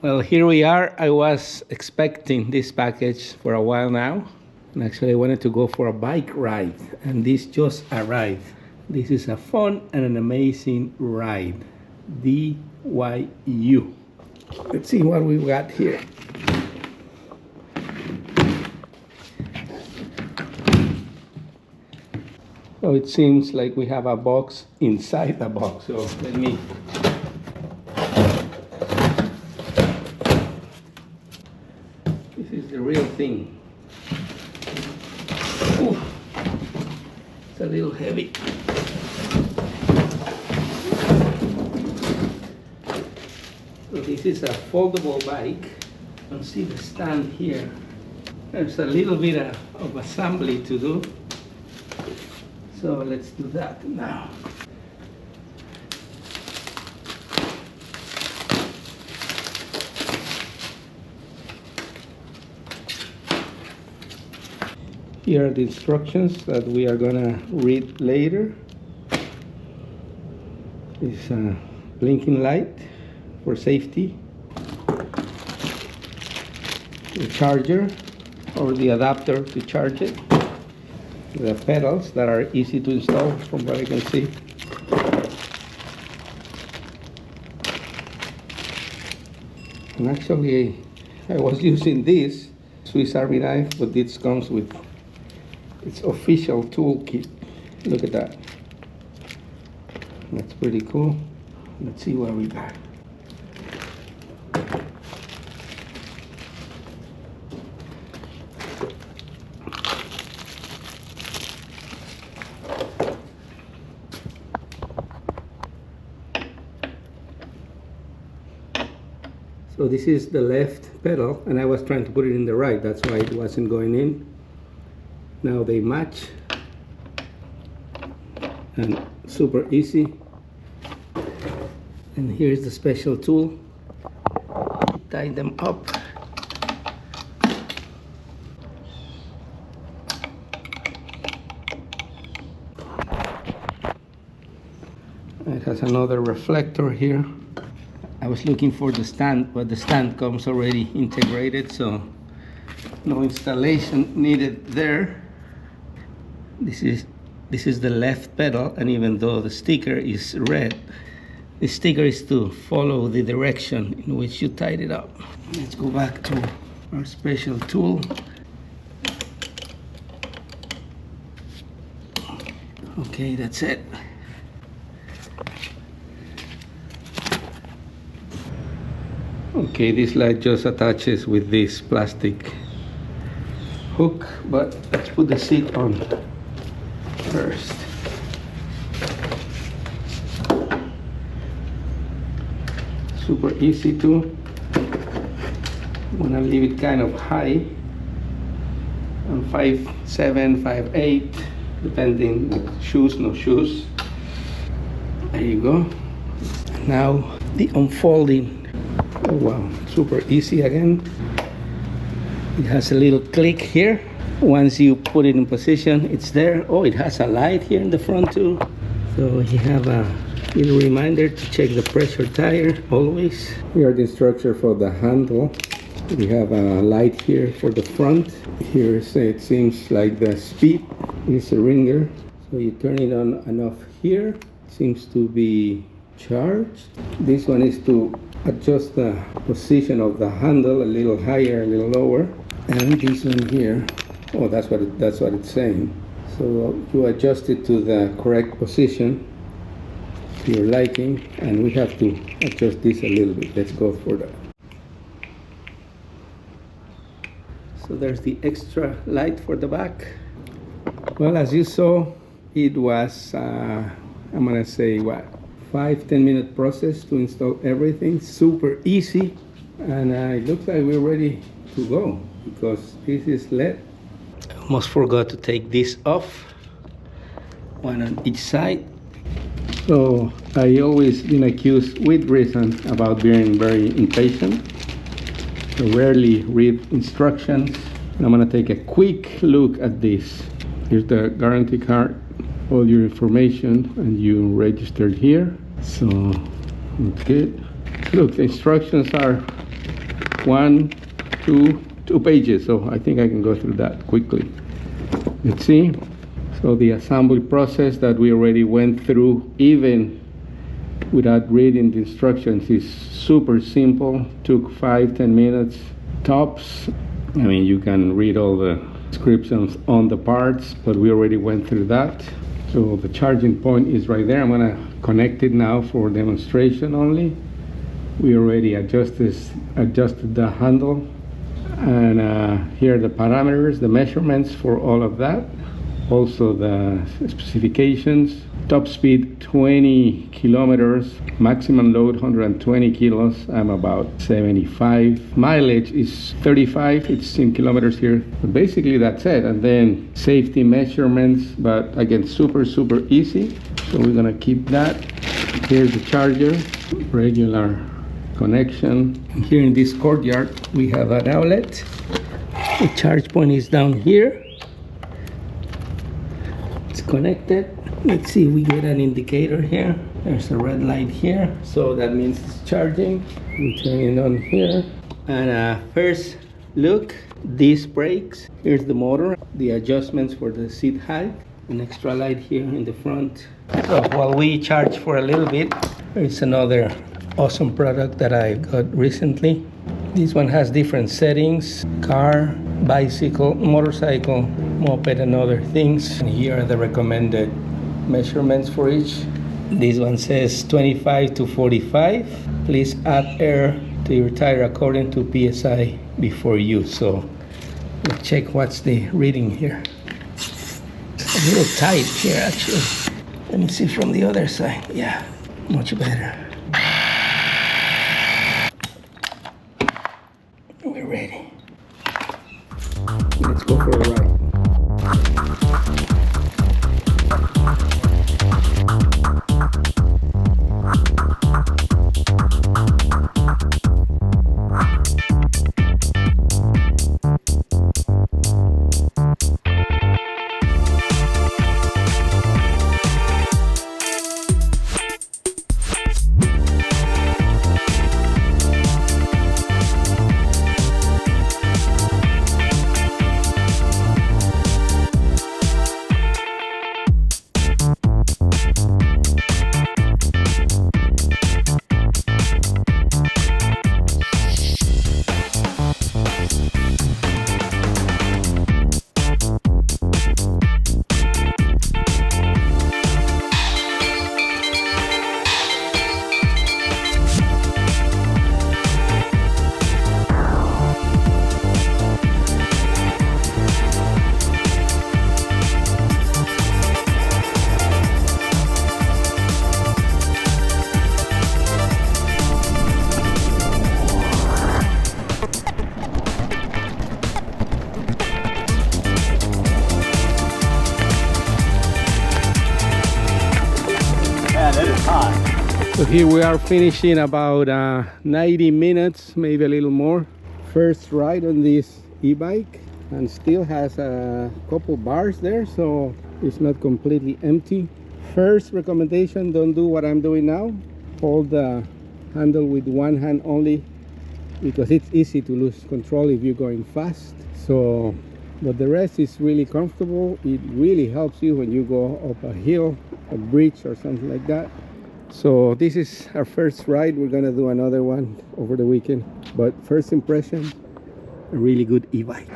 Well, here we are. I was expecting this package for a while now. And actually I wanted to go for a bike ride, and this just arrived. This is a fun and an amazing ride. DYU. Let's see what we've got here. So it seems like we have a box inside the box. So let me... This is the real thing. Ooh, it's a little heavy. So this is a foldable bike. You can see the stand here. There's a little bit of assembly to do. So let's do that now. Here are the instructions that we are gonna read later. It's a blinking light for safety. The charger or the adapter to charge it. The pedals that are easy to install from what I can see. And actually I was using this Swiss Army knife, but this comes with its official toolkit. Look at that. That's pretty cool. Let's see what we got. So this is the left pedal, and I was trying to put it in the right. That's why it wasn't going in. Now they match, and super easy. And here's the special tool. Tie them up. It has another reflector here. I was looking for the stand, but the stand comes already integrated, so no installation needed there. This is the left pedal, and even though the sticker is red, the sticker is to follow the direction in which you tied it up. Let's go back to our special tool. Okay, that's it. Okay, this light just attaches with this plastic hook, but let's put the seat on first. Super easy too. I'm gonna leave it kind of high. I'm 5'7", 5'8", depending with shoes, no shoes. There you go. Now the unfolding. Oh wow, super easy again. It has a little click here. Once you put it in position, it's there. Oh, it has a light here in the front too. So you have a little reminder to check the pressure tire always. Here are the instructions for the handle. We have a light here for the front. Here it seems like the speed is a ringer. So you turn it on and off here. It seems to be charged. This one is to adjust the position of the handle a little higher, a little lower. And this one here, oh, that's what it's saying. So you adjust it to the correct position to your liking, and we have to adjust this a little bit. Let's go for that. So there's the extra light for the back. Well, as you saw, it was I'm gonna say what, 5-10 minute process to install everything. Super easy, and it looks like we're ready to go because this is LED. I almost forgot to take this off, one on each side. So I always been accused with reason about being very impatient. I rarely read instructions. I'm gonna take a quick look at this. Here's the guarantee card, all your information, and you registered here. So that's good. Look, the instructions are two pages, so I think I can go through that quickly. Let's see. So the assembly process that we already went through, even without reading the instructions, is super simple. Took 5-10 minutes tops. I mean, you can read all the descriptions on the parts, but we already went through that. So the charging point is right there. I'm gonna connect it now for demonstration only. We already adjusted the handle, and here are the parameters, the measurements for all of that. Also the specifications. Top speed 20 kilometers, maximum load 120 kilos. I'm about 75. Mileage is 35. It's in kilometers here. But basically that's it. And then safety measurements, but again, super easy. So we're gonna keep that. Here's the charger, regular connection. Here in this courtyard, we have an outlet. The charge point is down here. It's connected. Let's see, we get an indicator here. There's a red light here, so that means it's charging. We turn it on here. And first look, disc brakes. Here's the motor, the adjustments for the seat height, an extra light here in the front. So while we charge for a little bit, there's another awesome product that I got recently. This one has different settings: car, bicycle, motorcycle, moped, and other things. And here are the recommended measurements for each. This one says 25 to 45. Please add air to your tire according to PSI before use. So let's check what's the reading here. It's a little tight here actually. Let me see from the other side. Yeah, much better. We're ready. Let's go for a ride. So here we are finishing about 90 minutes, maybe a little more. First ride on this e-bike, and still has a couple bars there, so it's not completely empty. First recommendation, don't do what I'm doing now. Hold the handle with one hand only, because it's easy to lose control if you're going fast. So, but the rest is really comfortable. It really helps you when you go up a hill, a bridge or something like that. So this is our first ride. We're gonna do another one over the weekend, but first impression, a really good e-bike.